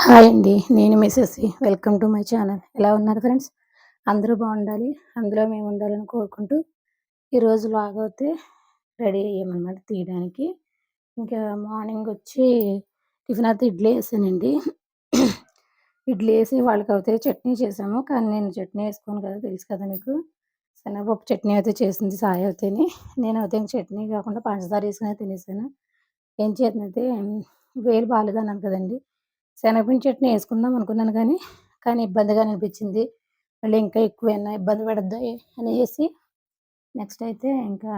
Hi అండి. నేను Mrs C. Welcome to my channel. ఎలా ఉన్నారు ఫ్రెండ్స్? అందరూ బావుండాలి. అందులో మేము ఉండాలని కోరుకుంటూ ఈరోజు లాగౌతే రెడీ అయ్యామనమాట తీయడానికి. ఇంకా మార్నింగొచ్చి టిఫిన్ అయితే ఇడ్లీ ఏసానండి. ఇడ్లీ ఏసి వాళ్ళకైతే చట్నీ చేశాము. కానీ నేను చట్నీ ఏసుకోను కదా! తెలుసు కదా మీకు. శనగపప్పు చట్నీ అయితే చేసింది సాయి అయితేని. నేనైతే ఇంక చట్నీ కాకుండా పంచదార ఏసుకునే తినేసాను. ఏం చేతనైతే వేలు బాలేదన్నాను కదండీ! శనగపిండి చట్నీ యేసుకుందాం అనుకున్నాను గానీ, కానీ ఇబ్బందిగానే అనిపిచ్చింది. మళ్ళీ ఇంకా ఎక్కువేమన్నా ఇబ్బంది పడద్దా అనేసి నెక్స్ట్ అయితే ఇంకా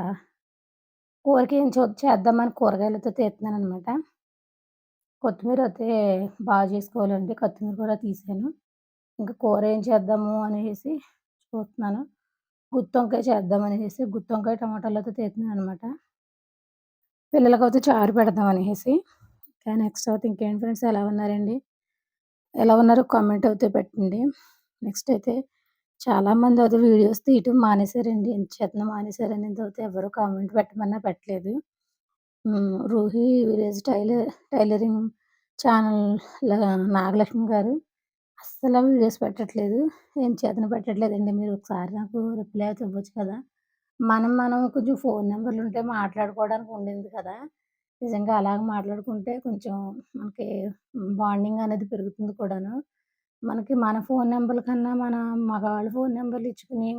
కూరకి ఏం చేద్దామని కూరగాయలతో తీత్తన్నాననమాట. కొత్తిమీరైతే చేసుకోవాలండి. కొత్తిమీర కూడా తీసాను. ఇంక కూర ఏం చేద్దాము అనేసి చూస్తున్నాను. గుత్తొంకాయ చేద్దామనేసి గుత్తొంకాయ టమాటాలతో తీత్తన్నాననమాట. పిల్లలకైతే చారు పెడదాం అనేసి. ఇంకా నెక్స్ట్ అయితే ఇంకేంటి ఫ్రెండ్స్ ఎలా ఉన్నారండి? ఎలా ఉన్నారో కామెంట్ అయితే పెట్టండి. నెక్స్ట్ అయితే చాలామంది వీడియోస్ తీయటం మానేశారండి. ఎంచేతనో మానేశారనేది అయితే ఎవరు కామెంట్ పెట్టమన్నా పెట్టలేదు. Ruhi village tailoring channel Nagalakshmi గారు అస్సల వీడియోస్ పెట్టట్లేదు. ఎంచేతనో పెట్టట్లేదండి. మీరు ఒకసారి నాకు రిప్లై అయితే ఇవ్వచ్చు కదా! మనం కొంచెం ఫోను నంబర్‌లుంటే మాట్లాడుకోవడానికి ఉండింది కదా! నిజంగా అలాగ మాట్లాడుకుంటే కొంచెం మనకి బాండింగ్ అనేది పెరుగుతుంది కూడాను. మనకి మన ఫోను నంబర్‌ల కన్నా మన మగవాళ్ళ ఫోను నంబర్‌లు ఇచ్చుకుని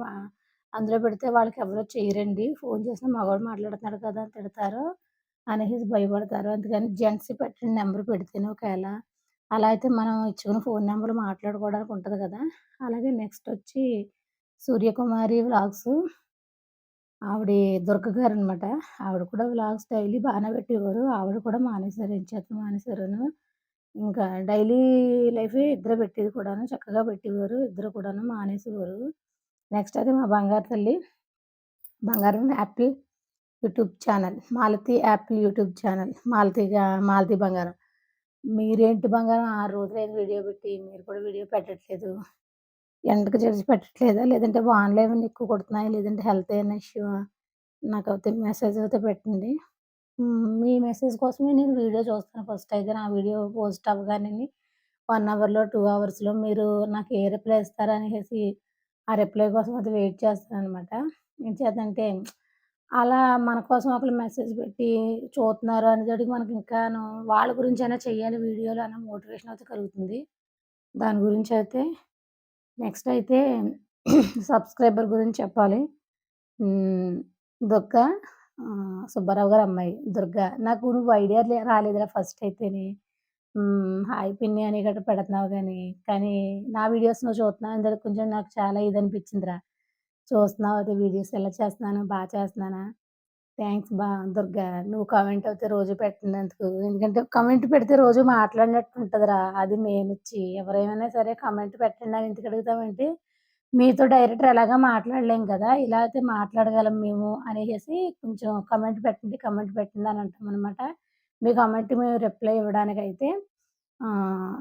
అందులో పెడితే వాళ్ళకెవరు చెయ్యరండి. ఫోను చేసినా మగవాడు మాట్లాడుతున్నాడు కదా! అని తిడతారు అనేసేసి భయపడతారు. అందుకని జెంట్స్‌ది పెట్టండి నంబర్ పెడితేనే ఒకేళ. అలా అయితే మనం ఇచ్చుకున్న ఫోను నంబర్‌లు మాట్లాడుకోవడానికి ఉంటది కదా! అలాగే నెక్స్టొచ్చి సూర్యకుమారి వ్లాగ్సు ఆవిడ దుర్గ గారనమాట. ఆవిడ కూడా వ్లాగ్స్ డైలీ బానే పెట్టేవారు. ఆవిడ కూడా మానేశారు. ఎంచేత మానేశారనో ఇంకా డైలీ లైఫే ఇద్దరు పెట్టేది కూడాను. చక్కగా పెట్టేవారు. ఇద్దరు కూడాను మానేసేవారు. నెక్స్ట్ అయితే మా బంగారు తల్లి బంగారం Apple YouTube channel. Malathi Apple YouTube channel. Malathi బంగారం. మీరేంటి బంగారం 6 రోజులైంది వీడియో పెట్టి. మీరు కూడా వీడియో పెట్టట్లేదు. ఎండకు జడిసి పెట్టట్లేదా? లేదంటే వానలు ఏమన్నా ఎక్కువ కొడుతున్నాయా? లేదంటే హెల్త్ ఏమన్నా ఇష్యూవా? నాకైతే మెసేజ్ అయితే పెట్టండి. మీ మెసేజ్ కోసమే నేను వీడియో చూస్తాను. ఫస్ట్ అయితే నా వీడియో పోస్ట్ అవ్వగానేని 1 అవర్‌లో, 2 అవర్స్‌లో మీరు నాకు ఏ రిప్లై ఇస్తారనేసి ఆ రిప్లై కోసం అయితే వెయిట్ చేస్తాననమాట. ఎంచేతంటే అలా మన కోసం ఒకళ్ళు మెసేజ్ పెట్టి చూస్తున్నారు అనేసరికి మనకి ఇంకాను వాళ్ళ గురించైనా చెయ్యాలి వీడియోలు అన్న మోటివేషన్ అయితే కలుగుతుంది. దాని గురించయితే నెక్స్ట్ అయితే సబ్స్క్రైబర్ గురించి చెప్పాలి. హ్మ్. దుర్గ సుబ్బారావు గారి అమ్మాయి దుర్గ. నాకు నువ్వు ఐడియా రాలేదురా ఫస్ట్ అయితేని. హాయ్ పిన్ని అని గట్టా పెడుతున్నావు గానీ, కానీ నా వీడియోస్ నువ్వు చూస్తున్నావు అని కొంచెం నాకు చాలా ఇదనిపించిందిరా. చూస్తున్నావు అది వీడియోస్ ఎలా చేస్తున్నాను, చేస్తున్నానా? థాంక్స్ దుర్గా. నువ్వు కామెంట్ అయితే రోజు పెట్టినందుకు. ఎందుకంటే కామెంట్ పెడితే రోజు మాట్లాడినట్టు ఉంటదిరా. అది మెయినొచ్చి. ఎవరేమైనా సరే కామెంట్ పెట్టండి అని ఎందుకు అడుగుతామంటే, మీతో డైరెక్ట్ ఎలాగో మాట్లాడలేం కదా! ఇలా అయితే మాట్లాడగలం మేము అనేసేసి కొంచెం కామెంట్ పెట్టండి అని అంటామనమాట. మీ కామెంట్‌కి మేము రిప్లై ఇవ్వడానికైతే ఆహ్,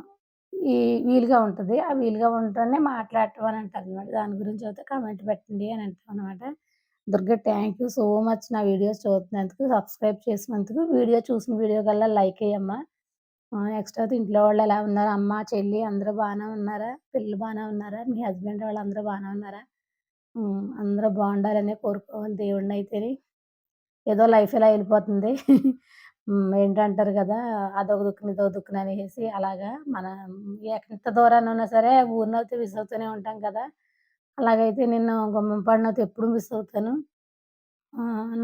ఈ వీలుగా ఉంటది. ఆ వీలుగా ఉండటాన్ని మాట్లాడటం అని అంటారనమాట. దాని గురించయితే కామెంట్ పెట్టండి అని అంటామనమాట. Durga thank you so much నా వీడియోస్ చూస్తున్నందుకు, సబ్స్క్రైబ్ చేసినందుకు. వీడియో చూసిన వీడియో కల్లా లైక్ ఎయ్యమ్మా. నెక్స్ట్ అయితే ఇంట్లో వాళ్ళు ఎలా ఉన్నారు? అమ్మ, చెల్లి అందరూ బానే ఉన్నారా? పిల్లలు బానే ఉన్నారా? మీ హస్బెండ్ వాళ్ళందరూ బానే ఉన్నారా? అందరూ బావుండాలనే కోరుకోవాలి దేవుడినైతేని. ఏదో లైఫ్ ఇలా ఎళ్ళిపోతుంది. ఏంటంటారు గదా! అదొక దుక్కున, ఇదొక దుక్కున అనేసి అలాగా మన ఎంత దూరానున్నా సరే ఊరినైతే మిస్ అవుతూనే ఉంటాం కదా! అలాగైతే నేను గుమ్మంపాడినైతే ఎప్పుడు మిస్ అవుతాను.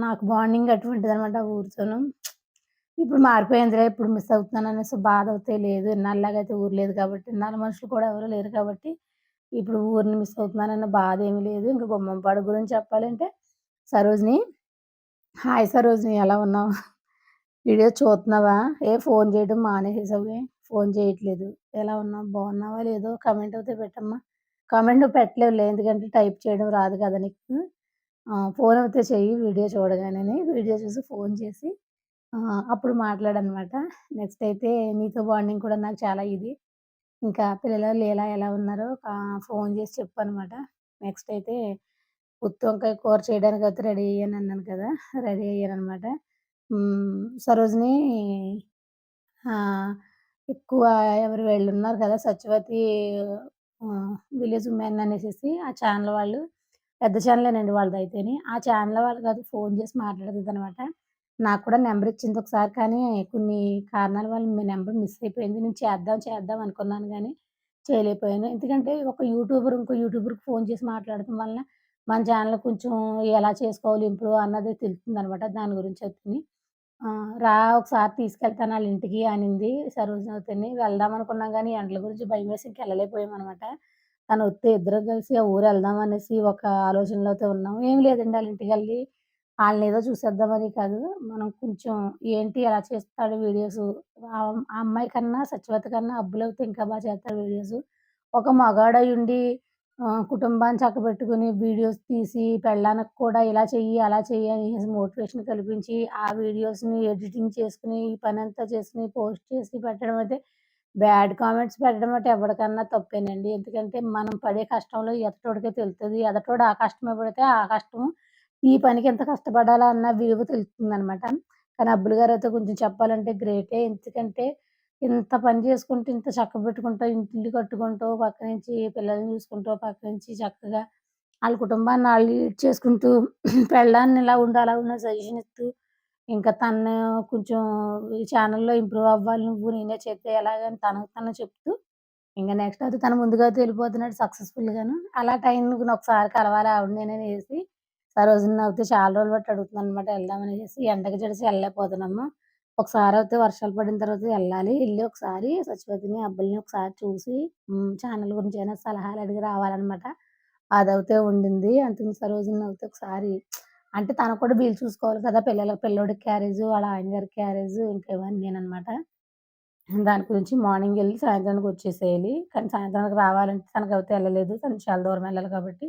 నాకు బాండింగ్ అటువంటిదనమాట ఊరితోను. ఇప్పుడు మారిపోయిందిలే ఇప్పుడు మిస్ అవుతున్నాననేసి బాధైతే లేదు. ఇన్నాళ్ళలాగైతే ఊరు లేదు కాబట్టి, ఇన్నాళ్ళ మనుషులు కూడా ఎవరు లేరు కాబట్టి, ఇప్పుడు ఊరిని మిస్ అవుతున్నానన్న బాధేమి లేదు. ఇంక గుమ్మంపాడు గురించి చెప్పాలంటే సరోజిని హాయ్ సరోజిని ఎలా ఉన్నావు? వీడియో చూస్తున్నావా? ఫోను చేయడం మానేసేసావే? ఫోను చేయట్లేదు. ఎలా ఉన్నావు? బాగున్నావా? లేదో కామెంట్ అయితే పెట్టమ్మా. కామెంట్ నువ్వు పెట్టలేవులే ఎందుకంటే టైప్ చేయడం రాదు కదా నీకు. ఫోన్ అయితే చెయ్యి వీడియో చూడగానేని. వీడియో చూసి ఫోన్ చేసి అప్పుడు మాట్లాడనమాట. నెక్స్ట్ అయితే నీతో బాండింగ్ కూడా నాకు చాలా ఇది. ఇంకా పిల్లలు లీలా ఎలా ఉన్నారో ఫోన్ చేసి చెప్పనమాట. నెక్స్ట్ అయితే గుత్తి వంకాయ కూర చేయడానికైతే రెడీ అయ్యానన్నాను కదా! రెడీ అయ్యాననమాట. సరోజిని ఆ! ఎక్కువ ఎవరు వీళ్ళున్నారు కదా! సత్యవతి విలేజ్ ఉమెన్ అనేసేసి ఆ ఛానల్ వాళ్ళు పెద్ద ఛానలేనండి వాళ్ళదైతేని. ఆ ఛానల్ వాళ్ళకి అది ఫోను చేసి మాట్లాడుతదనమాట. నాకు కూడా నంబర్ ఇచ్చింది ఒకసారి. కానీ కొన్ని కారణాల వల్ల మీ నంబర్ మిస్ అయిపోయింది. నేను చేద్దాం అనుకున్నాను గానీ చేయలేకపోయాను. ఎందుకంటే ఒక యూట్యూబర్ ఇంకో యూట్యూబర్‌కి ఫోను చేసి మాట్లాడటం వలన మన ఛానల్ కొంచెం ఎలా చేసుకోవాలి ఇంప్రూవ్ అన్నది తెలుస్తుందనమాట. దాని గురించొచ్చని. ఒకసారి తీసుకెళ్తాను ఆళ్ళింటికి అనింది సరోజినీతోని. వెళ్దాం అనుకున్నాం గానీ ఎండల గురించి భయమేసి ఇంకెళ్ళలేకపోయామనమాట. తనొత్తే ఇద్దరం కలిసి ఆ ఊరెళ్దాం అనేసి ఒక ఆలోచనలోతో ఉన్నాం. ఏం లేదండి ఆళ్ళింటికెళ్ళి ఆళ్ళనేదో చూసేద్దామని కాదు. మనం కొంచెం ఏంటి ఎలా చేస్తాడు వీడియోసు ఆ అమ్మాయి కన్నా సత్యవతి కన్నా అబ్బులయితే ఇంకా చేస్తాడు వీడియోసు. ఒక మగాడయుండి కుటుంబాన్ని చక్కబెట్టుకొని వీడియోస్ తీసి పెళ్ళానికి కూడా ఇలా చెయ్యి, అలా చెయ్యి అనేసి మోటివేషన్ కల్పించి, ఆ వీడియోస్‌ని ఎడిటింగ్ చేసుకొని, ఈ పనంతా చేసుకొని, పోస్ట్ చేసి పెట్టడం అయితే బ్యాడ్ కామెంట్స్ పెట్టడం అంటే ఎవడికన్నా తప్పేనండి. ఎందుకంటే మనం పడే కష్టంలో ఎదుటోడికే తెలుతది. ఎదుటోడు ఆ కష్టమే పడితే ఆ కష్టం ఈ పనికి ఎంత కష్టపడాలా అన్న విలువ తెలుస్తుందనమాట. కానీ అబ్బులు గారైతే కొంచెం చెప్పాలంటే గ్రేటే. ఎందుకంటే ఇంత పని చేసుకుంటూ, ఇంత చక్కబెట్టుకుంటూ, ఇల్లు కట్టుకుంటూ, పక్క నుంచి పిల్లల్ని చూసుకుంటూ, పక్క నుంచి చక్కగా ఆళ్ళ కుటుంబాన్ని ఆళ్ళు లీడ్ చేసుకుంటూ, పెళ్ళాన్ని ఇలా ఉండు, అలా ఉండు అని సజెషన్ ఇస్తూ, ఇంకా తను కొంచెం ఈ ఛానెల్‌లో ఇంప్రూవ్ అవ్వాలి నువ్వు, నేనే చేస్తే ఎలాగని తనకు తను చెప్తూ, ఇంక నెక్స్ట్ అయితే తను ముందుగైతే వెళ్ళిపోతున్నాడు సక్సెస్‌ఫుల్‌గాను. అలా టైంకి ఒకసారి కలవాలి ఆవిడనేననేసి సరోజినీనయితే చాలా రోజులు బట్టి అడుగుతున్నాననమాట ఎళ్దామనేసి. ఎండకి జడిసి ఎళ్ళలేకపోతున్నాము. ఒకసారయితే వర్షాలు పడిన తర్వాత ఎళ్ళాలి. ఎళ్లి ఒకసారి సచివతిని, అబ్బుల్ని ఒకసారి చూసి ఛానల్ గురించైనా సలహాలు అడిగి రావాలనమాట. అదవుతే ఉండింది. అందుకని సరోజినయితే ఒకసారి అంటే తను కూడా వీలు చూసుకోవాలి కదా! పిల్లోడికి క్యారేజు, వాళ్ళ ఆయన గారికి క్యారేజు ఇంకా ఇవన్నీననమాట. దాని గురించి మార్నింగెళ్ళి సాయంత్రానికొచ్చేసేయాలి. కానీ సాయంత్రానికి రావాలంటే తనకైతే ఎళ్ళలేదు. తను చాలా దూరం ఎళ్ళాలి కాబట్టి,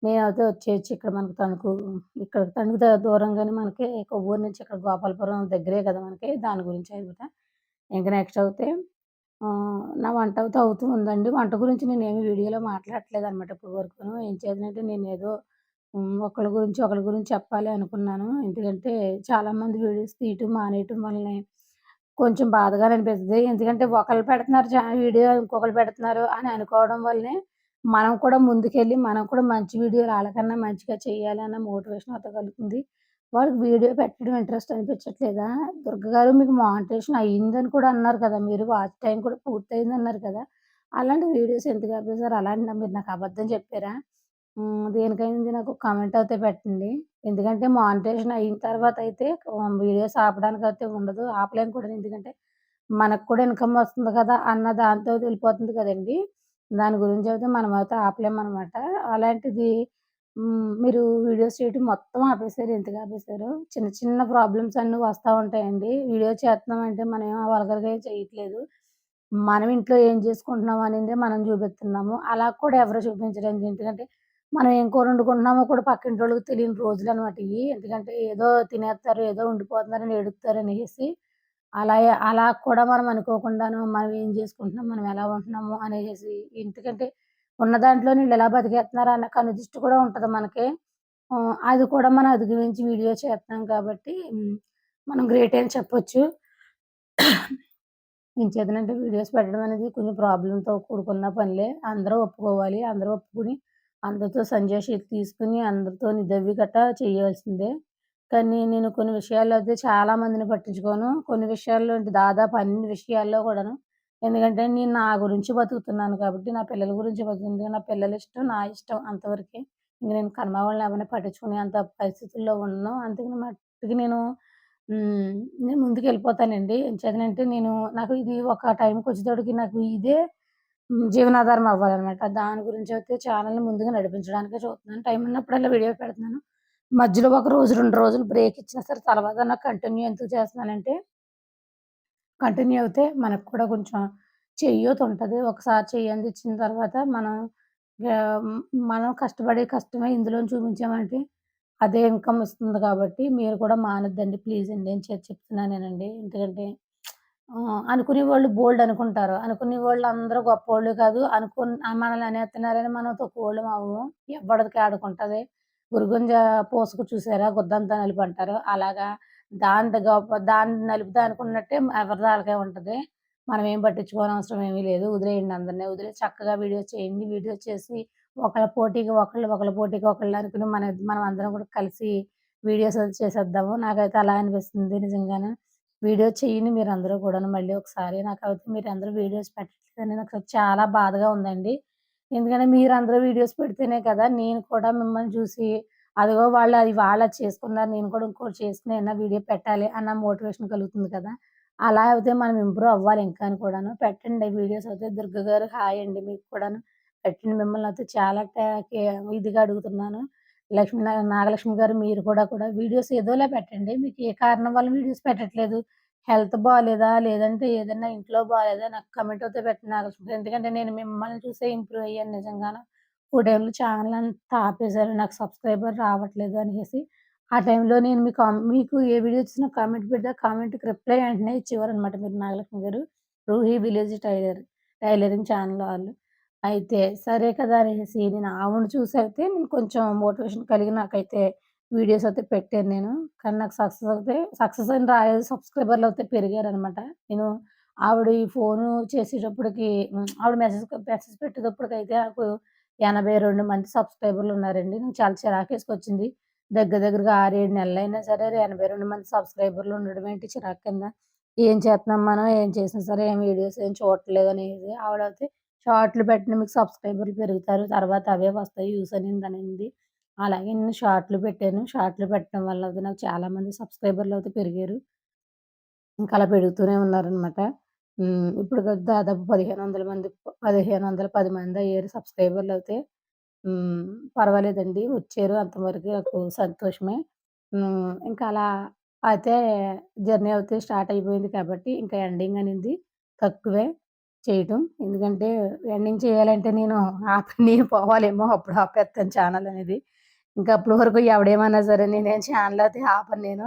నేనైతే వచ్చేయొచ్చు. ఇక్కడ తణుకు దూరంగానే మనకి కొవ్వూరు నుంచి ఇక్కడ గోపాలపురం దగ్గరే కదా మనకి. దాని గురించి అనమాట. ఇంక నెక్స్ట్ అయితే నా వంట అయితే అవుతూ ఉందండి. వంట గురించి నేనేమి వీడియోలో మాట్లాడట్లేదనమాట ఇప్పటి వరకును. ఏం చేతనంటే నేనేదో ఒకళ్ళ గురించి చెప్పాలి అనుకున్నాను. ఎందుకంటే చాలామంది వీడియోస్ తీయటం మానేయటం వల్లనే కొంచెం బాధగానే అనిపిస్తది. ఎందుకంటే ఒకళ్ళు పెడుతున్నారు వీడియో ఇంకొకళ్ళు పెడుతున్నారు అని అనుకోవడం వల్లనే మనం కూడా ముందుకెళ్ళి మనం కూడా మంచి వీడియోలు ఆళ్ళకన్నా మంచిగా చేయాలి అన్న మోటివేషన్ అయితే కలుగుతుంది. వాళ్ళకి వీడియో పెట్టడం ఇంట్రెస్ట్ అనిపించట్లేదా? దుర్గ గారు మీకు మానిటైజేషన్ అయిందని కూడా అన్నారు కదా! మీరు వాచ్ టైమ్ కూడా పూర్తయిందన్నారు కదా! అలాంటి వీడియోస్ ఎందుకు ఆపేసారు? మీరు నాకు అబద్ధం చెప్పారా? దేనికైంది నాకు కామెంట్ అయితే పెట్టండి. ఎందుకంటే మానిటైజేషన్ అయిన తర్వాత అయితే వీడియోస్ ఆపడానికైతే ఉండదు. ఆపలేం కూడా ఎందుకంటే మనకు కూడా ఇన్‌కమ్ వస్తుంది కదా! అన్న దాంతో వెళ్ళిపోతుంది కదండీ! దాని గురించయితే మనమైతే ఆపలేమనమాట. అలాంటిది మీరు వీడియోస్ చేయటం మొత్తం ఆపేసారు. ఎందుకు ఆపేసారు? చిన్న చిన్న ప్రాబ్లమ్స్ అన్నీ వస్తా ఉంటాయండి. వీడియో చేస్తున్నామంటే మనం ఏం వల్గర్‌గా ఏం చేయట్లేదు. మనం ఇంట్లో ఏం చేసుకుంటున్నాం అనిందే మనం చూపిస్తున్నాము. అలా కూడా ఎవరు చూపించరండి. ఎందుకంటే మనం ఏం కూర వండుకుంటున్నామో కూడా పక్కింటోళ్ళకి తెలియని రోజులనమాట ఇయి. ఎందుకంటే ఏదో తినేత్తారు, ఏదో ఉండిపోతున్నారని ఏడుత్తారనేసి అలా కూడా మనం అనుకోకుండాను మనం ఏం చేసుకుంటున్నాం, మనం ఎలా ఉంటున్నాము అనేసి ఎందుకంటే ఉన్న దాంట్లోనే ఈళ్ళెలా బతికేత్తన్నారు అన్న కనుదిష్టి కూడా ఉంటది మనకి. అది కూడా మనం అధిగమించి వీడియో చేస్తున్నాం కాబట్టి మనం గ్రేటే అని చెప్పొచ్చు. ఏం చేతనంటే వీడియోస్ పెట్టడం అనేది కొంచెం ప్రాబ్లమ్‌తో కూడుకున్న పనులే. అందరూ ఒప్పుకోవాలి. అందరూ ఒప్పుకొని అందరితో సంజాషీలు తీసుకొని అందరితోని దెవ్వి గట్టా చేయాల్సిందే. కానీ నేను కొన్ని విషయాల్లో అయితే చాలా మందిని పట్టించుకోను. కొన్ని విషయాల్లో అంటే దాదాపు అన్ని విషయాల్లో కూడాను. ఎందుకంటే నేను నా గురించి బతుకుతున్నాను కాబట్టి, నా పిల్లల గురించి బతుకుతుంది. నా పిల్లల ఇష్టం, నా ఇష్టం అంతవరకే. ఇంక నేను కర్మవాళ్ళని ఎవరిని పట్టించుకునే అంత పరిస్థితుల్లో ఉండను. అందుకని మట్టుకు హ్మ్. నేను ముందుకెళ్ళిపోతానండి. ఎంచేతనంటే నాకు ఇది ఒక టైంకొచ్చేటప్పటికి నాకు ఇదే జీవనాధారం అవ్వాలనమాట. దాని గురించయితే ఛానెల్‌ని ముందుగా నడిపించడానికే చూస్తున్నాను. టైం ఉన్నప్పుడల్లా వీడియో పెడుతున్నాను. మధ్యలో ఒక రోజు, 2 రోజులు బ్రేక్ ఇచ్చినా సరే తర్వాత నాకు కంటిన్యూ ఎందుకు చేస్తున్నానంటే, కంటిన్యూ అవుతే మనకు కూడా కొంచెం చేయూతుంటది. ఒకసారి చెయ్యందిచ్చిన తర్వాత ఆహ్, మనం కష్టపడే కష్టమే ఇందులోని చూపించామంటే అదే ఇన్‌కమ్ ఇస్తుంది కాబట్టి మీరు కూడా మానొద్దండి ప్లీజ్ అండి అని చెప్తున్నానేనండి. ఎందుకంటే అనుకునేవాళ్ళు బోలెడు అనుకుంటారు. అనుకునేవాళ్ళందరూ గొప్పోళ్ళు కాదు. మనల్ని అనేత్తన్నారని మనం తక్కువోళ్ళం అవ్వము. ఎవ్వడికి ఆడకుంటది. గురుగుంజ పూసకు చూసారా గుద్దంతా నలుపంటారు. అలాగా దాన్ని నలుపుదాం అనుకున్నట్టే ఎవరిది ఆళ్ళకే ఉంటది. మనం ఏం పట్టించుకోనవసరం ఏమీ లేదు. వదిలేయండి అందరిని. వదిలేసి చక్కగా వీడియోస్ చేయండి. వీడియోస్ చేసి ఒకళ్ళ పోటీగా ఒకళ్ళు అనుకుని మనం అందరం కూడా కలిసి వీడియోస్ అది చేసేద్దాము. నాకైతే అలా అనిపిస్తుంది నిజంగానే. వీడియో చేయండి మీరందరూ కూడాను మళ్ళీ ఒకసారి. నాకైతే మీరందరూ వీడియోస్ పెట్టట్లేదని నాకు చాలా బాధగా ఉందండి. ఎందుకంటే మీరందరూ వీడియోస్ పెడితేనే కదా నేను కూడా మిమ్మల్ని చూసి, అదిగో వాళ్ళది చేసుకున్నారు. నేను కూడా ఇంకోటి చేసుకొని ఏమన్నా వీడియో పెట్టాలి అన్న మోటివేషన్ కలుగుతుంది కదా! అలా అయితే మనం ఇంప్రూవ్ అవ్వాలి ఇంకాను కూడాను. పెట్టండి వీడియోస్ అయితే. దుర్గ గారు హాయ్ అండి మీకు కూడాను. పెట్టండి. మిమ్మల్ని అయితే చాలా ఇదిగా అడుగుతున్నాను. నాగలక్ష్మి గారు మీరు కూడా వీడియోస్ ఏదోలా పెట్టండి. మీకు ఏ కారణం వల్ల వీడియోస్ పెట్టట్లేదు? హెల్త్ బాలేదా? లేదంటే ఏదన్నా ఇంట్లో బాలేదా? నాకు కామెంట్ అయితే పెట్టండి నాగలక్ష్మి గారు. ఎందుకంటే నేను మిమ్మల్ని చూసే ఇంప్రూవ్ అయ్యాను నిజంగాను. ఓ టైంలో ఛానెల్ అంతా ఆపేసారు. నాకు సబ్‌స్క్రైబర్ రావట్లేదు అనేసి. ఆ టైంలో నేను మీకు ఏ వీడియో వచ్చినా కామెంట్ పెడితే ఆ కామెంట్‌కి రిప్లై వెంటనే ఇచ్చేవారనమాట మీరు నాగలక్ష్మి గారు. రూహీ విలేజ్ టైలరింగ్ ఛానల్ వాళ్ళు. అయితే సరే కదా అనేసి నేను ఆవిడని చూసైతే నేను కొంచెం మోటివేషన్ కలిగి నాకైతే వీడియోస్ అయితే పెట్టాను నేను. కానీ నాకు సక్సెస్ అని రాలేదు. సబ్‌స్క్రైబర్‌లయితే పెరిగారనమాట. నేను ఆవిడ ఈ ఫోను చేసేటప్పటికి ఆవిడ మెసేజ్ పెట్టేటప్పటికైతే నాకు 82 మంది సబ్‌స్క్రైబర్‌లున్నారండి. నాకు చాలా చిరాకేసుకొచ్చింది. దగ్గరగా 6, 7 నెలలైనా సరే 82 మంది సబ్‌స్క్రైబర్‌లు ఉండడం ఏంటి చిరాకు కింద. ఏం చేస్తున్నాం మనం? ఏం చేసినా సరే ఏం వీడియోస్ ఏం చూడట్లేదనేది ఆవిడైతే షార్ట్‌లు పెట్టండి మీకు సబ్‌స్క్రైబర్‌లు పెరుగుతారు. తర్వాత అవే వస్తాయి వ్యూస్ అనిందనింది. అలాగే నేను షార్ట్‌లు పెట్టాను. షార్ట్‌లు పెట్టడం వల్ల అయితే నాకు చాలామంది సబ్‌స్క్రైబర్‌లయితే పెరిగారు. ఇంకా అలా పెరుగుతూనే ఉన్నారనమాట. ఇప్పుడు దాదాపు 1510 మందయ్యారు సబ్‌స్క్రైబర్‌లయితే. హ్మ్. పర్వాలేదండి. వచ్చారు అంతవరకు నాకు సంతోషమే. ఇంకా అలా అయితే జర్నీ అయితే స్టార్ట్ అయిపోయింది కాబట్టి ఇంకా ఎండింగ్ అనేది తక్కువే చేయటం. ఎందుకంటే ఎండింగ్ చేయాలంటే నేను పోవాలేమో అప్పుడు ఆపేత్తాను ఛానల్ అనేది. ఇంకా అప్పటి వరకు ఎవడేమన్నా సరే నేనేం ఛానల్ అయితే ఆపను నేను.